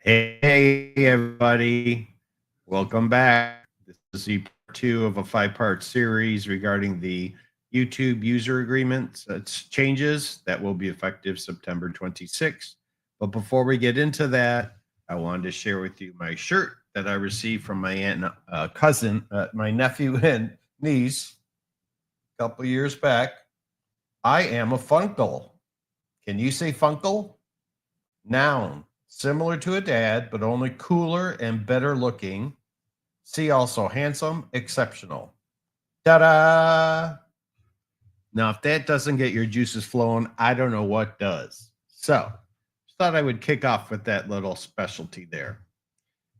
Hey, everybody. Welcome back. This is the part two of a five-part series regarding the YouTube user agreements changes that will be effective September 26th. But before we get into that, I wanted to share with you my shirt that I received from my aunt, cousin, my nephew and niece a couple years back. I am a Funkle. Can you say Funkle? Noun, similar to a dad, but only cooler and better looking. See also handsome, exceptional. Ta-da! Now, if that doesn't get your juices flowing, I don't know what does. So, just thought I would kick off with that little specialty there.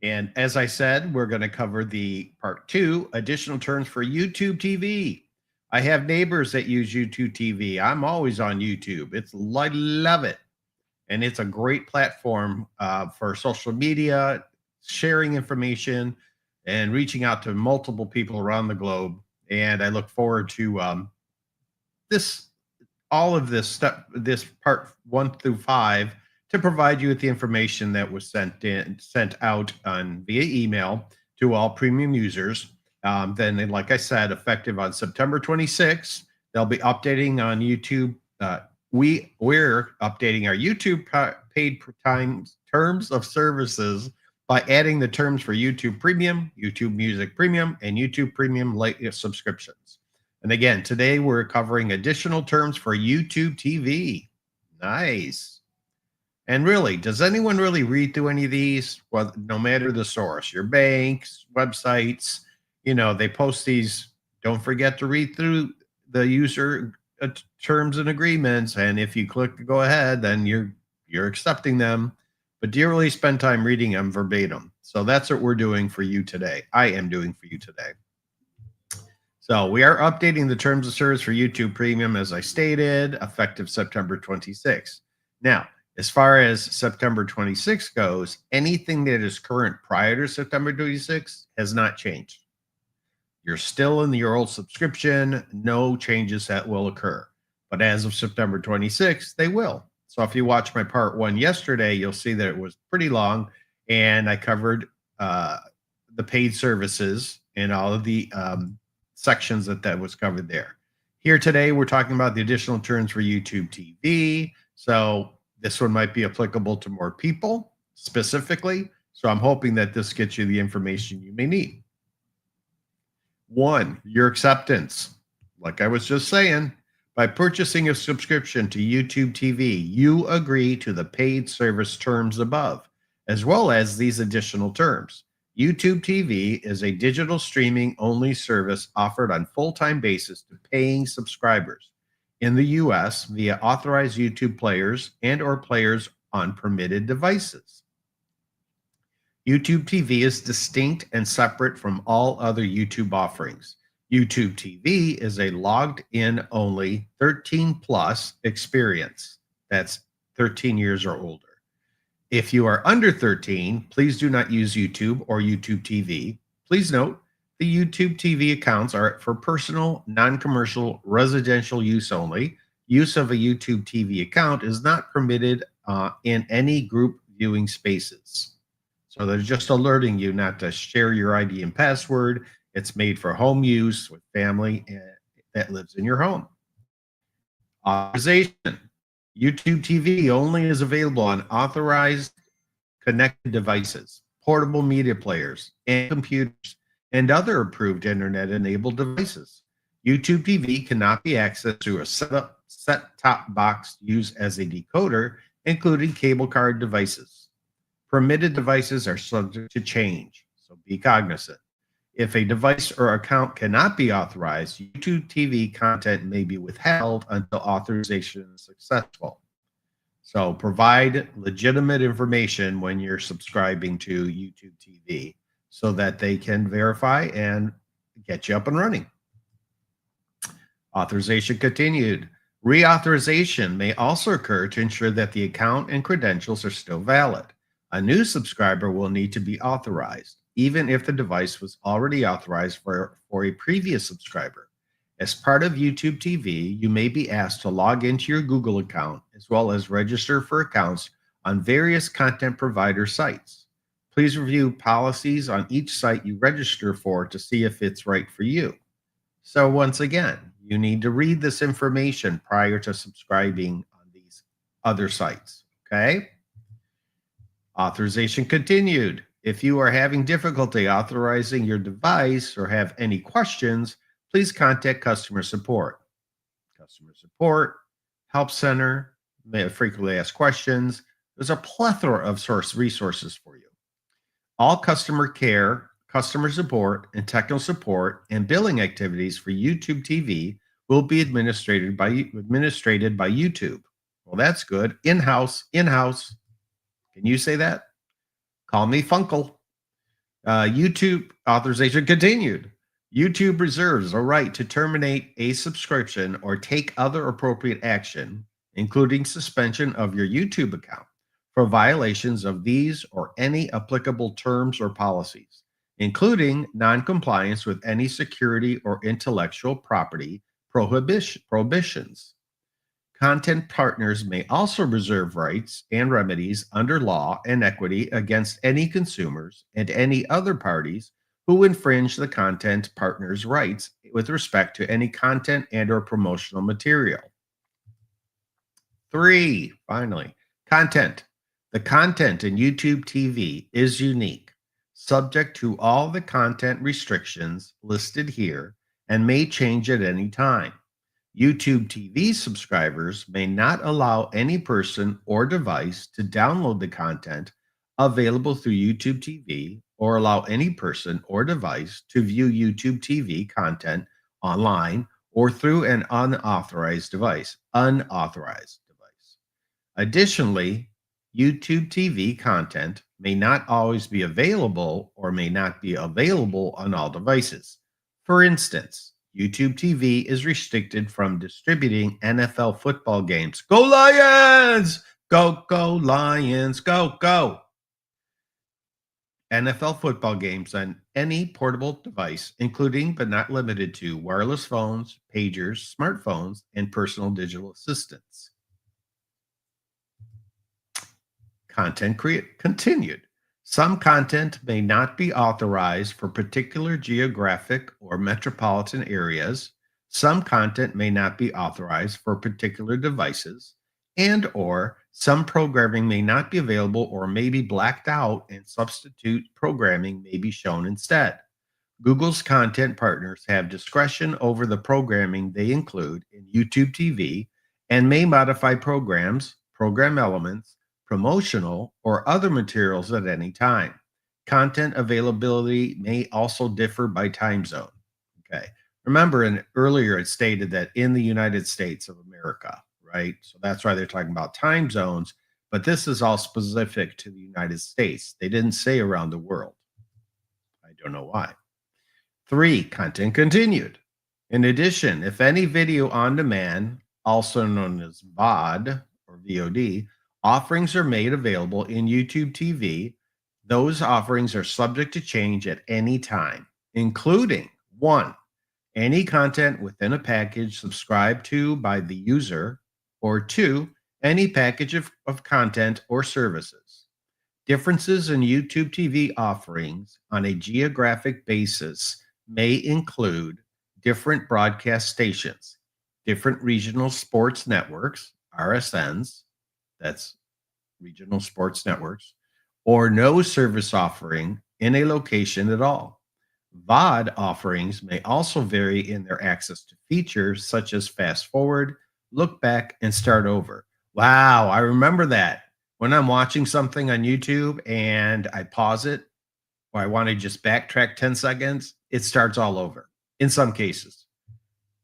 And as I said, we're going to cover the part two, additional terms for YouTube TV. I have neighbors that use YouTube TV. I'm always on YouTube. I love it. And it's a great platform for social media, sharing information, and reaching out to multiple people around the globe. And I look forward to all of this stuff, this part 1 through 5, to provide you with the information that was sent out via email to all premium users. Then, like I said, effective on September 26th, they'll be updating on YouTube. We're updating our YouTube paid time terms of services by adding the terms for YouTube Premium, YouTube Music Premium, and YouTube Premium Lite subscriptions. And again, today we're covering additional terms for YouTube TV. Nice. And really, does anyone really read through any of these? Well, no matter the source, your banks, websites, they post these. Don't forget to read through the user terms and agreements, and if you click to go ahead, then you're accepting them. But do you really spend time reading them verbatim? So that's what we're doing for you today. I am doing for you today. So we are updating the terms of service for YouTube Premium, as I stated, effective September 26th. Now, as far as September 26th goes, anything that is current prior to September 26th has not changed. You're still in your old subscription. No changes that will occur. But as of September 26th, they will. So if you watched my part 1 yesterday, you'll see that it was pretty long, and I covered the paid services and all of the sections that was covered there. Here today, we're talking about the additional terms for YouTube TV. So this one might be applicable to more people specifically. So I'm hoping that this gets you the information you may need. 1, your acceptance. Like I was just saying, by purchasing a subscription to YouTube TV, you agree to the paid service terms above, as well as these additional terms. YouTube TV is a digital streaming only service offered on full-time basis to paying subscribers in the US via authorized YouTube players and or players on permitted devices. YouTube TV is distinct and separate from all other YouTube offerings. YouTube TV is a logged in only 13 plus experience. That's 13 years or older. If you are under 13, please do not use YouTube or YouTube TV. Please note, the YouTube TV accounts are for personal, non-commercial, residential use only. Use of a YouTube TV account is not permitted in any group viewing spaces. So they're just alerting you not to share your ID and password. It's made for home use with family that lives in your home. Authorization. YouTube TV only is available on authorized connected devices, portable media players, and computers, and other approved internet-enabled devices. YouTube TV cannot be accessed through a set-top box used as a decoder, including cable card devices. Permitted devices are subject to change, so be cognizant. If a device or account cannot be authorized, YouTube TV content may be withheld until authorization is successful. So provide legitimate information when you're subscribing to YouTube TV so that they can verify and get you up and running. Authorization continued. Reauthorization may also occur to ensure that the account and credentials are still valid. A new subscriber will need to be authorized, even if the device was already authorized for a previous subscriber. As part of YouTube TV, you may be asked to log into your Google account as well as register for accounts on various content provider sites. Please review policies on each site you register for to see if it's right for you. So, once again, you need to read this information prior to subscribing on these other sites. Okay? Authorization continued. If you are having difficulty authorizing your device or have any questions, please contact customer support. Customer support, help center, frequently asked questions. There's a plethora of source resources for you. All customer care, customer support, and technical support and billing activities for YouTube TV will be administrated by YouTube. Well, that's good. In-house, in-house. Can you say that? Call me Funkle. YouTube authorization continued. YouTube reserves a right to terminate a subscription or take other appropriate action, including suspension of your YouTube account, for violations of these or any applicable terms or policies, including noncompliance with any security or intellectual property prohibitions. Content partners may also reserve rights and remedies under law and equity against any consumers and any other parties who infringe the content partner's rights with respect to any content and or promotional material. 3, finally, content. The content in YouTube TV is unique, subject to all the content restrictions listed here, and may change at any time. YouTube TV subscribers may not allow any person or device to download the content available through YouTube TV or allow any person or device to view YouTube TV content online or through an unauthorized device. Additionally, YouTube TV content may not always be available or may not be available on all devices. For instance, YouTube TV is restricted from distributing NFL football games. Go Lions! Go, go, Lions! Go, go! NFL football games on any portable device, including but not limited to wireless phones, pagers, smartphones, and personal digital assistants. Content continued. Some content may not be authorized for particular geographic or metropolitan areas. Some content may not be authorized for particular devices, and or some programming may not be available or may be blacked out and substitute programming may be shown instead. Google's content partners have discretion over the programming they include in YouTube TV and may modify programs, program elements, promotional, or other materials at any time. Content availability may also differ by time zone. Okay. Remember, earlier it stated that in the United States of America, right? So that's why they're talking about time zones, but this is all specific to the United States. They didn't say around the world. I don't know why. 3, content continued. In addition, if any video on demand, also known as VOD or VOD, offerings are made available in YouTube TV, those offerings are subject to change at any time, including 1, any content within a package subscribed to by the user, or 2, any package of content or services. Differences in YouTube TV offerings on a geographic basis may include different broadcast stations, different regional sports networks, RSNs, that's regional sports networks, or no service offering in a location at all. VOD offerings may also vary in their access to features such as fast forward, look back, and start over. Wow, I remember that. When I'm watching something on YouTube and I pause it, or I want to just backtrack 10 seconds, it starts all over in some cases.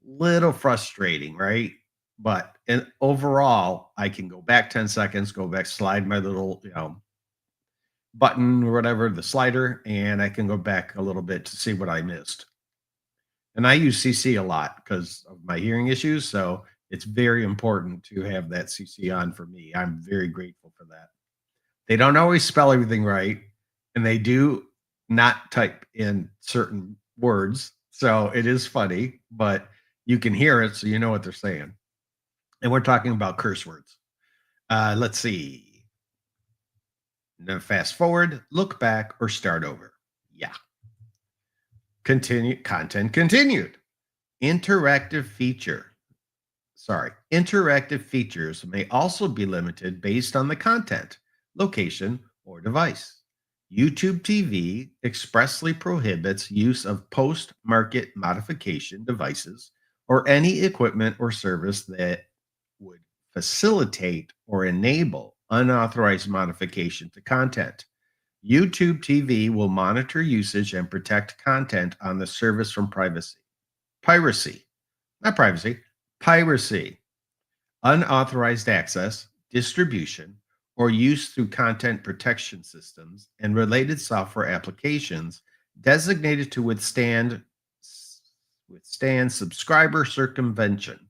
Little frustrating, right? But overall, I can go back 10 seconds, go back, slide my little, button or whatever, the slider, and I can go back a little bit to see what I missed. And I use CC a lot because of my hearing issues. So it's very important to have that CC on for me. I'm very grateful for that. They don't always spell everything right, and they do not type in certain words. So it is funny, but you can hear it, so you know what they're saying. And we're talking about curse words. Let's see. Fast forward, look back, or start over. Yeah. Continue. Content continued. Interactive feature. Interactive features may also be limited based on the content, location, or device. YouTube TV expressly prohibits use of post market modification devices or any equipment or service that would facilitate or enable unauthorized modification to content. YouTube TV will monitor usage and protect content on the service from piracy, not privacy, piracy, unauthorized access, distribution, or use through content protection systems and related software applications designated to withstand subscriber circumvention.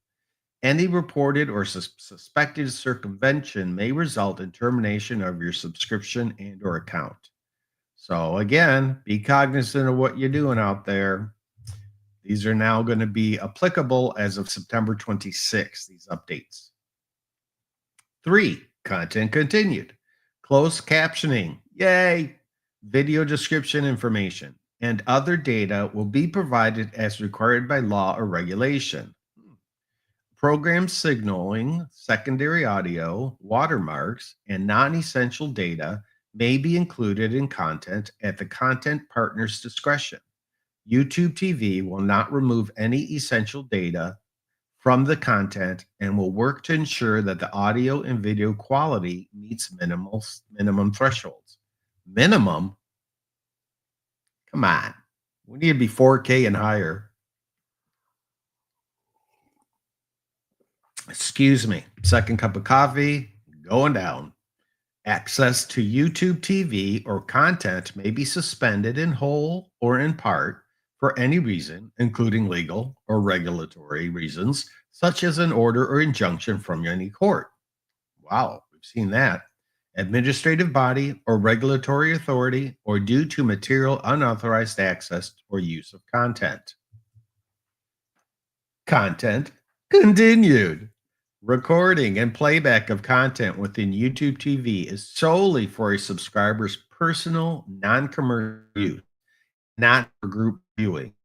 Any reported or suspected circumvention may result in termination of your subscription and or account. So again, be cognizant of what you're doing out there. These are now going to be applicable as of September 26th, these updates. 3, content continued. Closed captioning, yay! Video description information and other data will be provided as required by law or regulation. Program signaling, secondary audio, watermarks, and non essential data may be included in content at the content partner's discretion. YouTube TV will not remove any essential data from the content and will work to ensure that the audio and video quality meets minimum thresholds. Minimum? Come on. We need to be 4K and higher. Excuse me. Second cup of coffee going down. Access to YouTube TV or content may be suspended in whole or in part for any reason, including legal or regulatory reasons, such as an order or injunction from any court. Wow, we've seen that. Administrative body or regulatory authority, or due to material unauthorized access or use of content. Content continued. Recording and playback of content within YouTube TV is solely for a subscriber's personal, non-commercial use, not for group viewing.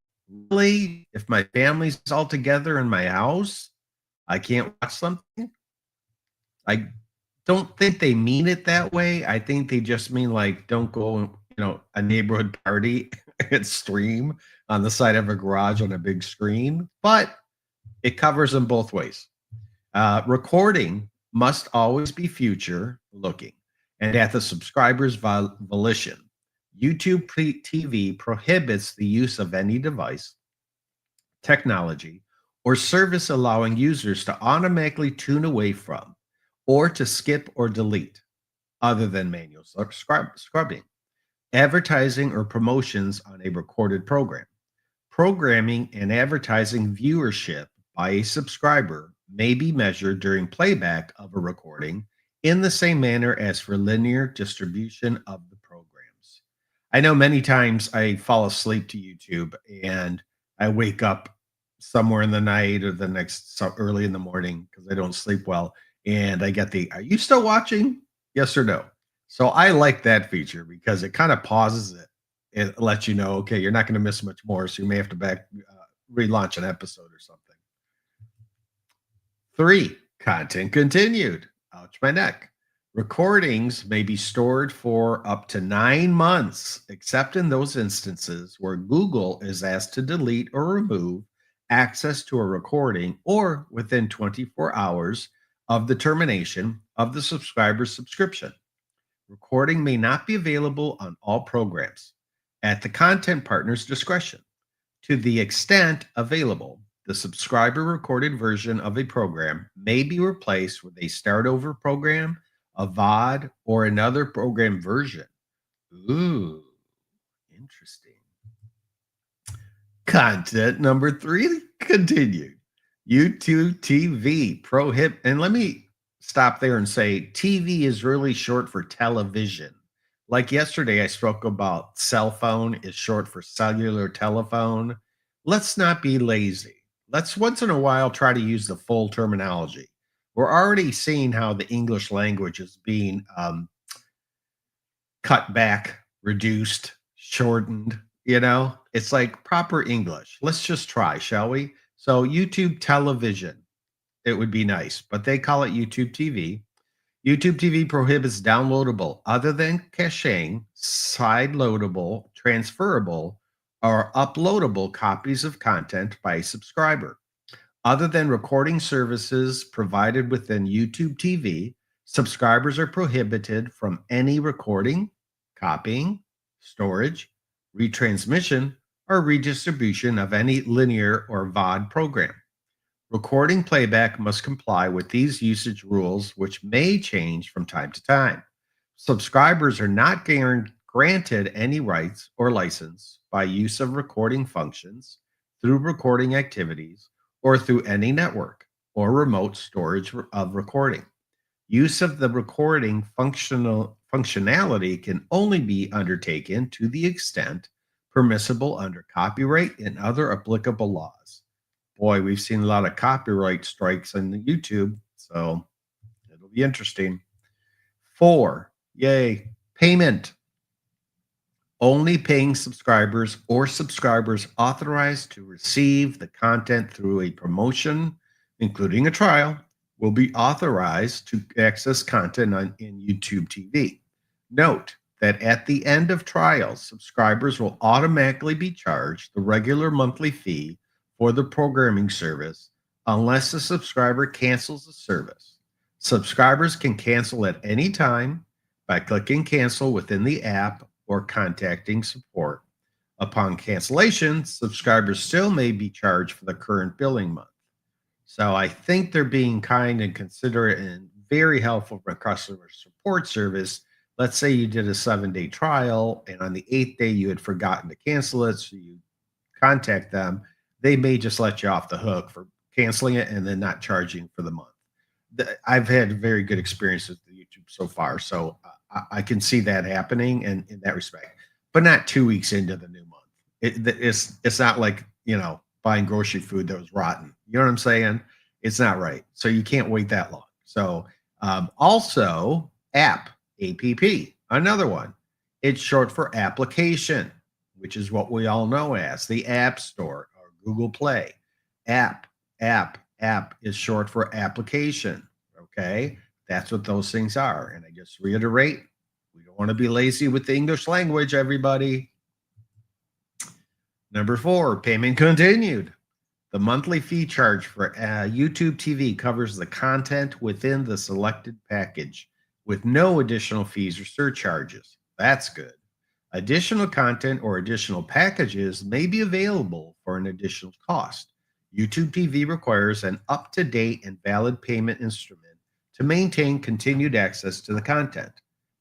Really, if my family's all together in my house, I can't watch something? I don't think they mean it that way. I think they just mean like don't go, a neighborhood party and stream on the side of a garage on a big screen, but it covers them both ways. Recording must always be future looking and at the subscriber's volition. YouTube TV prohibits the use of any device, technology, or service allowing users to automatically tune away from or to skip or delete, other than manual scrubbing, advertising or promotions on a recorded program. Programming and advertising viewership by a subscriber may be measured during playback of a recording in the same manner as for linear distribution of the programs. I know many times I fall asleep to YouTube and I wake up somewhere in the night or early in the morning because I don't sleep well. And I get are you still watching? Yes or no? So I like that feature because it kind of pauses it. It lets you know, okay, you're not going to miss much more. So you may have to relaunch an episode or something. 3, content continued. Ouch, my neck. Recordings may be stored for up to 9 months, except in those instances where Google is asked to delete or remove access to a recording or within 24 hours of the termination of the subscriber's subscription. Recording may not be available on all programs at the content partner's discretion. To the extent available, the subscriber recorded version of a program may be replaced with a start over program, a VOD, or another program version. Ooh, interesting. Content number 3 continued. YouTube TV prohibit, and let me stop there and say TV is really short for television. Like yesterday, I spoke about cell phone is short for cellular telephone. Let's not be lazy. Let's once in a while try to use the full terminology. We're already seeing how the English language is being cut back, reduced, shortened, It's like proper English. Let's just try, shall we? So YouTube television, it would be nice, but they call it YouTube TV. YouTube TV prohibits downloadable other than caching, side loadable, transferable, or uploadable copies of content by a subscriber. Other than recording services provided within YouTube TV, subscribers are prohibited from any recording, copying, storage, retransmission, or redistribution of any linear or VOD program. Recording playback must comply with these usage rules, which may change from time to time. Subscribers are not granted any rights or license by use of recording functions, through recording activities, or through any network or remote storage of recording. Use of the recording functionality can only be undertaken to the extent permissible under copyright and other applicable laws. Boy, we've seen a lot of copyright strikes on the YouTube, so it'll be interesting. 4, yay, payment. Only paying subscribers or subscribers authorized to receive the content through a promotion, including a trial, will be authorized to access content in YouTube TV. Note that at the end of trials, subscribers will automatically be charged the regular monthly fee for the programming service unless the subscriber cancels the service. Subscribers can cancel at any time by clicking cancel within the app or contacting support. Upon cancellation, subscribers still may be charged for the current billing month. So I think they're being kind and considerate and very helpful for customer support service. Let's say you did a 7-day trial and on the 8th day you had forgotten to cancel it, so you contact them. They may just let you off the hook for canceling it and then not charging for the month. I've had very good experience with the YouTube so far, so I can see that happening in that respect, but not 2 weeks into the new month. It's not like, buying grocery food that was rotten. You know what I'm saying? It's not right. So you can't wait that long. So also app, another one. It's short for application, which is what we all know as the App Store or Google Play. App is short for application. Okay. That's what those things are. And I just reiterate, we don't want to be lazy with the English language, everybody. Number 4, payment continued. The monthly fee charge for YouTube TV covers the content within the selected package with no additional fees or surcharges. That's good. Additional content or additional packages may be available for an additional cost. YouTube TV requires an up-to-date and valid payment instrument to maintain continued access to the content.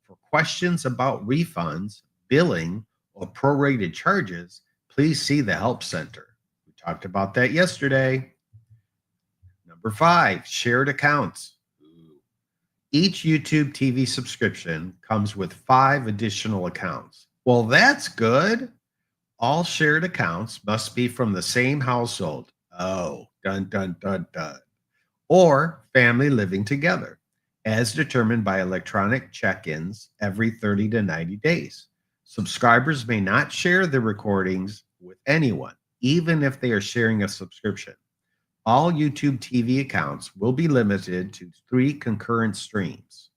For questions about refunds, billing, or prorated charges, please see the Help Center. We talked about that yesterday. Number 5, shared accounts. Each YouTube TV subscription comes with 5 additional accounts. Well, that's good. All shared accounts must be from the same household. Oh, dun, dun, dun, dun. Or family living together, as determined by electronic check-ins every 30 to 90 days. Subscribers may not share the recordings with anyone, even if they are sharing a subscription. All YouTube TV accounts will be limited to 3 concurrent streams.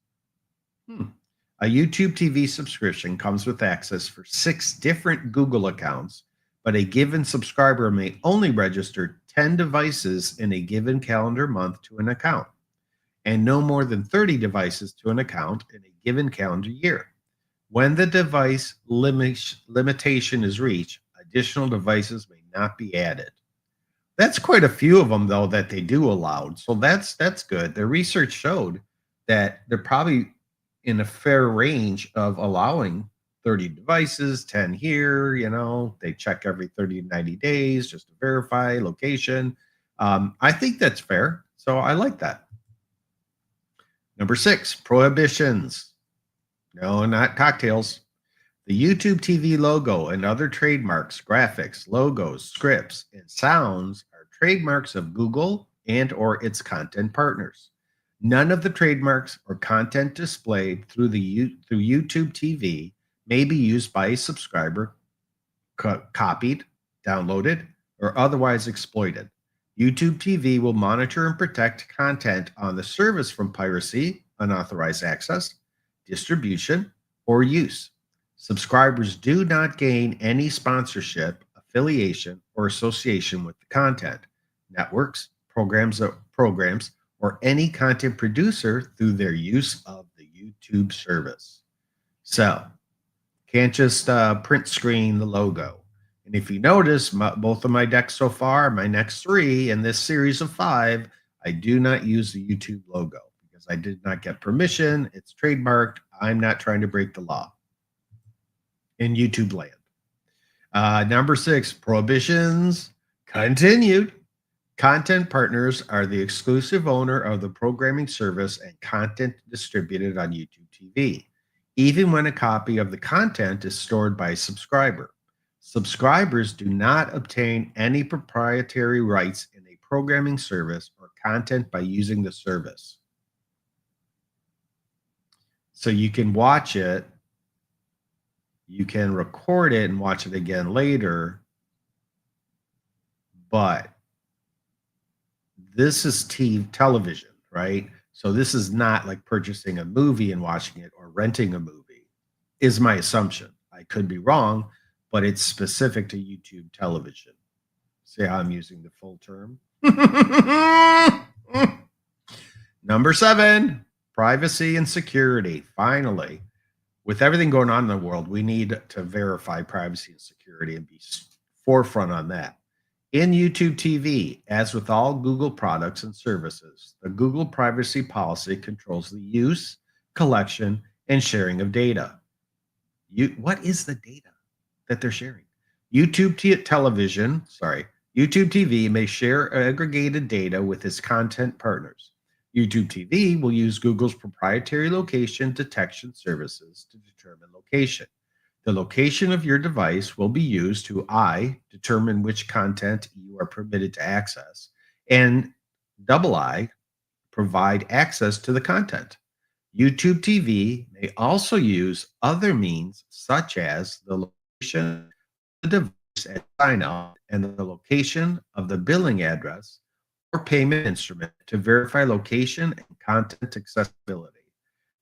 A YouTube TV subscription comes with access for 6 different Google accounts, but a given subscriber may only register 10 devices in a given calendar month to an account, and no more than 30 devices to an account in a given calendar year. When the device limitation is reached, additional devices may not be added. That's quite a few of them, though, that they do allow. So that's good. The research showed that they're probably in a fair range of allowing 30 devices, 10 here, they check every 30 to 90 days just to verify location. I think that's fair. So I like that. Number 6, prohibitions. No, not cocktails. The YouTube TV logo and other trademarks, graphics, logos, scripts, and sounds are trademarks of Google and or its content partners. None of the trademarks or content displayed through YouTube TV may be used by a subscriber, copied, downloaded, or otherwise exploited. YouTube TV will monitor and protect content on the service from piracy, unauthorized access, distribution, or use. Subscribers do not gain any sponsorship, affiliation, or association with the content, networks, programs, or any content producer through their use of the YouTube service. So, can't just print screen the logo. And if you notice, both of my decks so far, my next 3 in this series of 5, I do not use the YouTube logo because I did not get permission. It's trademarked. I'm not trying to break the law in YouTube land. Number 6, prohibitions continued. Content partners are the exclusive owner of the programming service and content distributed on YouTube TV, even when a copy of the content is stored by a subscriber. Subscribers do not obtain any proprietary rights in a programming service or content by using the service. So you can watch it, you can record it and watch it again later, but this is television, right? So this is not like purchasing a movie and watching it or renting a movie, is my assumption. I could be wrong, but it's specific to YouTube television. See how I'm using the full term? Number 7, privacy and security. Finally, with everything going on in the world, we need to verify privacy and security and be forefront on that. In YouTube TV, as with all Google products and services, the Google privacy policy controls the use, collection, and sharing of data. What is the data that they're sharing? YouTube TV may share aggregated data with its content partners. YouTube TV will use Google's proprietary location detection services to determine location. The location of your device will be used to determine which content you are permitted to access, and I, provide access to the content. YouTube TV may also use other means such as the location of the device at sign up and the location of the billing address or payment instrument to verify location and content accessibility.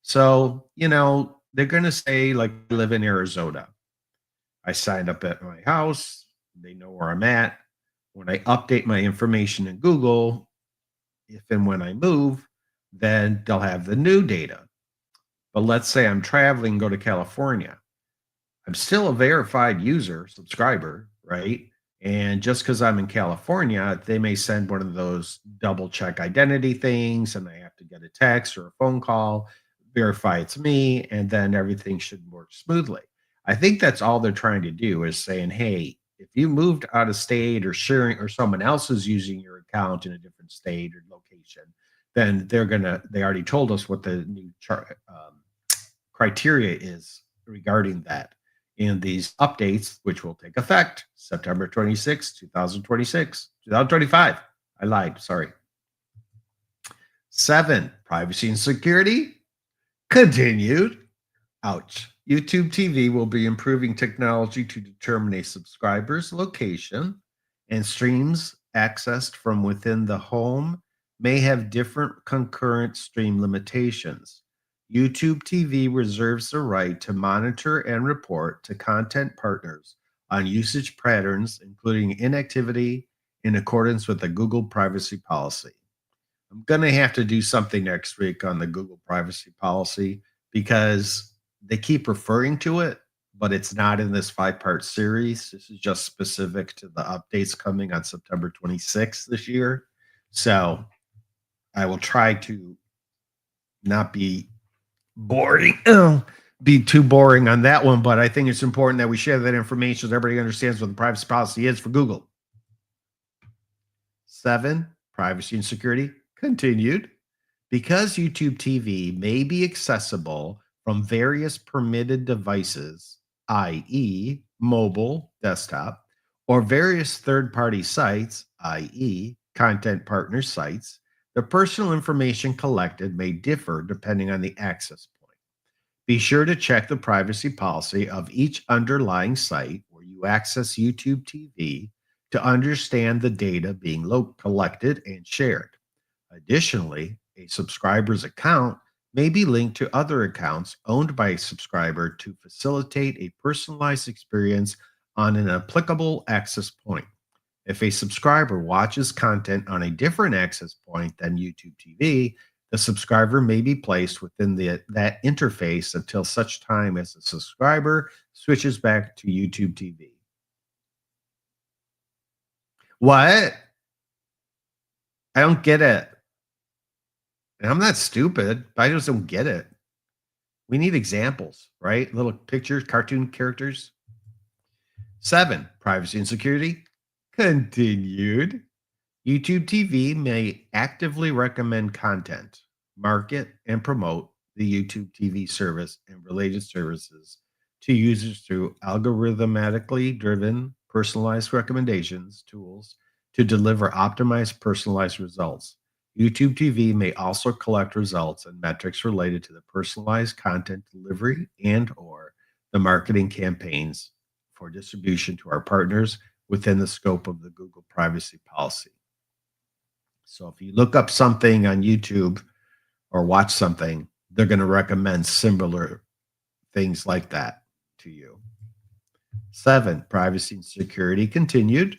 So, they're going to say, like, I live in Arizona. I signed up at my house. They know where I'm at. When I update my information in Google, if and when I move, then they'll have the new data. But let's say I'm traveling, go to California. I'm still a verified user, subscriber, right? And just because I'm in California, they may send one of those double check identity things, and I have to get a text or a phone call, verify it's me, and then everything should work smoothly. I think that's all they're trying to do is saying, hey, if you moved out of state or sharing or someone else is using your account in a different state or location, then they already told us what the new criteria is regarding that in these updates, which will take effect September 26, 2025. I lied, sorry. 7, privacy and security continued. Ouch. YouTube TV will be improving technology to determine a subscriber's location, and streams accessed from within the home may have different concurrent stream limitations. YouTube TV reserves the right to monitor and report to content partners on usage patterns, including inactivity, in accordance with the Google privacy policy. I'm going to have to do something next week on the Google privacy policy because they keep referring to it, but it's not in this 5-part series. This is just specific to the updates coming on September 26th this year. So I will try to not be be too boring on that one, but I think it's important that we share that information so everybody understands what the privacy policy is for Google. 7, privacy and security continued. Because YouTube TV may be accessible from various permitted devices, i.e., mobile, desktop, or various third-party sites, i.e., content partner sites, the personal information collected may differ depending on the access point. Be sure to check the privacy policy of each underlying site where you access YouTube TV to understand the data being collected and shared. Additionally, a subscriber's account may be linked to other accounts owned by a subscriber to facilitate a personalized experience on an applicable access point. If a subscriber watches content on a different access point than YouTube TV, the subscriber may be placed within that interface until such time as the subscriber switches back to YouTube TV. What? I don't get it. And I'm not stupid, but I just don't get it. We need examples, right? Little pictures, cartoon characters. 7, privacy and security. Continued. YouTube TV may actively recommend content, market, and promote the YouTube TV service and related services to users through algorithmically driven personalized recommendations tools to deliver optimized personalized results. YouTube TV may also collect results and metrics related to the personalized content delivery and or the marketing campaigns for distribution to our partners within the scope of the Google privacy policy. So if you look up something on YouTube or watch something, they're going to recommend similar things like that to you. 7, privacy and security continued.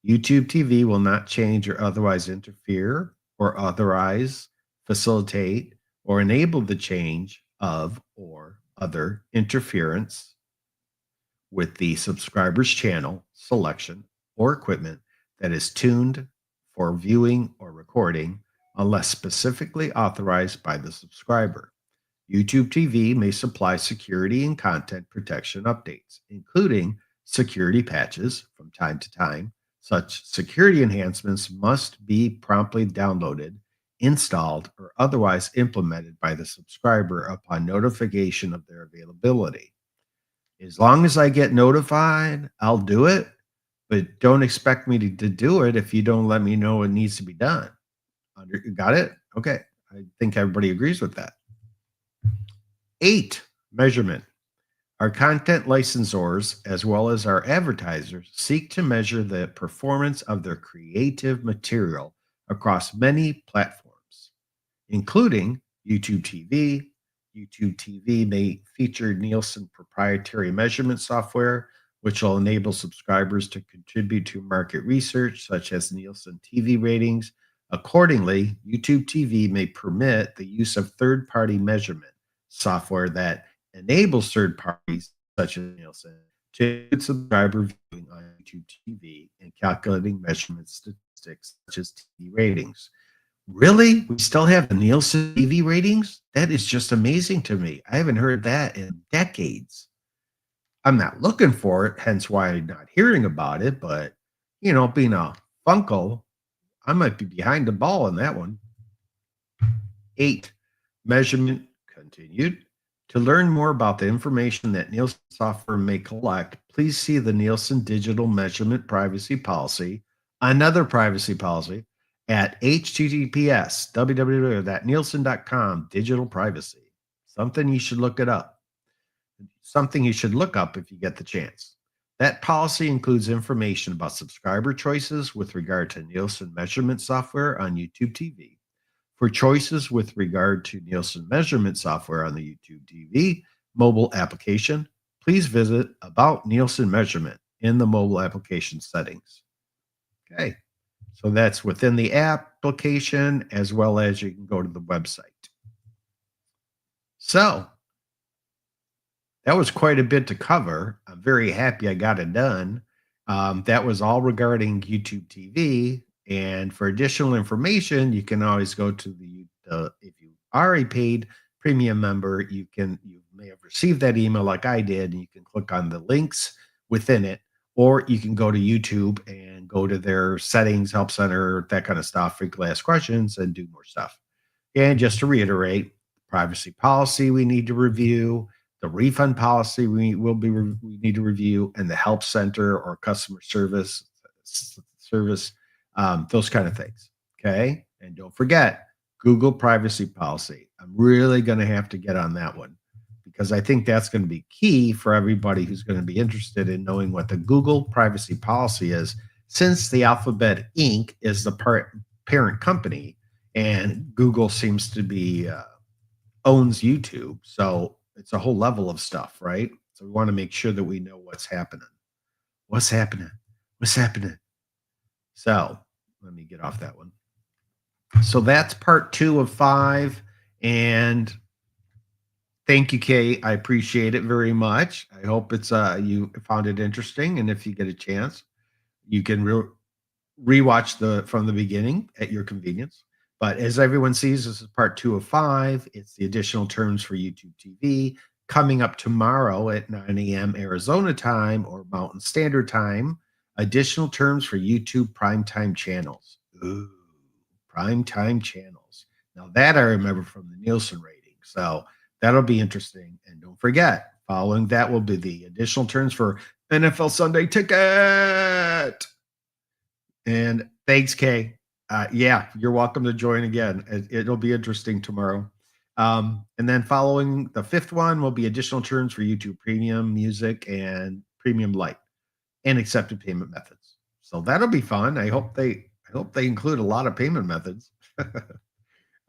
YouTube TV will not change or otherwise interfere or authorize, facilitate, or enable the change of or other interference with the subscriber's channel, selection, or equipment that is tuned for viewing or recording unless specifically authorized by the subscriber. YouTube TV may supply security and content protection updates, including security patches from time to time. Such security enhancements must be promptly downloaded, installed, or otherwise implemented by the subscriber upon notification of their availability. As long as I get notified, I'll do it, but don't expect me to do it if you don't let me know it needs to be done. Got it? Okay. I think everybody agrees with that. 8, measurement. Our content licensors, as well as our advertisers, seek to measure the performance of their creative material across many platforms, including YouTube TV. YouTube TV may feature Nielsen proprietary measurement software, which will enable subscribers to contribute to market research, such as Nielsen TV ratings. Accordingly, YouTube TV may permit the use of third-party measurement software that enables third parties, such as Nielsen, to include subscriber viewing on YouTube TV and calculating measurement statistics, such as TV ratings. Really? We still have the Nielsen TV ratings? That is just amazing to me. I haven't heard that in decades. I'm not looking for it, hence why I'm not hearing about it. But, being a Funko, I might be behind the ball on that one. 8, measurement continued. To learn more about the information that Nielsen software may collect, please see the Nielsen Digital Measurement Privacy Policy, another privacy policy, at https www.nielsen.com digital privacy. Something you should look it up. Something you should look up if you get the chance. That policy includes information about subscriber choices with regard to Nielsen measurement software on YouTube TV. For choices with regard to Nielsen measurement software on the YouTube TV mobile application, please visit About Nielsen Measurement in the mobile application settings. Okay, so that's within the application as well as you can go to the website. So that was quite a bit to cover. I'm very happy I got it done. That was all regarding YouTube TV. And for additional information, you can always go to if you are a paid premium member, you may have received that email like I did, and you can click on the links within it, or you can go to YouTube and go to their settings, help center, that kind of stuff, frequently asked questions, and do more stuff. And just to reiterate, privacy policy we need to review, the refund policy we need to review, and the help center or customer service, those kind of things. Okay. And don't forget Google privacy policy. I'm really going to have to get on that one because I think that's going to be key for everybody who's going to be interested in knowing what the Google privacy policy is, since the Alphabet Inc. is the parent company and Google seems to be owns YouTube. So it's a whole level of stuff, right? So we want to make sure that we know what's happening. What's happening? What's happening? So let me get off that one. So that's part 2 of 5. And thank you, Kay. I appreciate it very much. I hope it's you found it interesting. And if you get a chance, you can rewatch from the beginning at your convenience. But as everyone sees, this is part 2 of 5. It's the additional terms for YouTube TV coming up tomorrow at 9 a.m. Arizona time or Mountain Standard Time. Additional terms for YouTube Primetime channels. Ooh, Primetime channels. Now that I remember from the Nielsen rating. So that'll be interesting. And don't forget, following that will be the additional terms for NFL Sunday Ticket. And thanks, Kay. Yeah, you're welcome to join again. It'll be interesting tomorrow. And then following the 5th one will be additional terms for YouTube Premium Music and Premium Lite and accepted payment methods. So that'll be fun. I hope they include a lot of payment methods.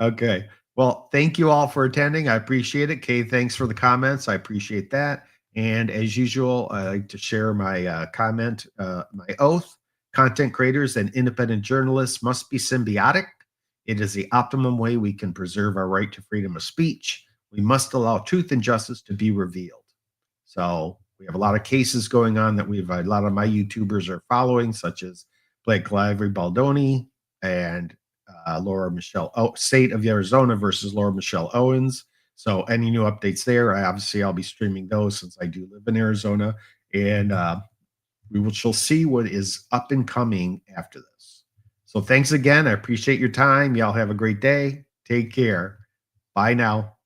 Okay. Well, thank you all for attending. I appreciate it. Kay, thanks for the comments. I appreciate that. And as usual, I like to share my comment, my oath. Content creators and independent journalists must be symbiotic. It is the optimum way we can preserve our right to freedom of speech. We must allow truth and justice to be revealed. So we have a lot of cases going on that a lot of my YouTubers are following, such as Blake Lively Baldoni and Laura Michelle State of Arizona versus Laura Michelle Owens. So any new updates there, I'll be streaming those since I do live in Arizona. And we shall see what is up and coming after this. So thanks again. I appreciate your time. Y'all have a great day. Take care. Bye now.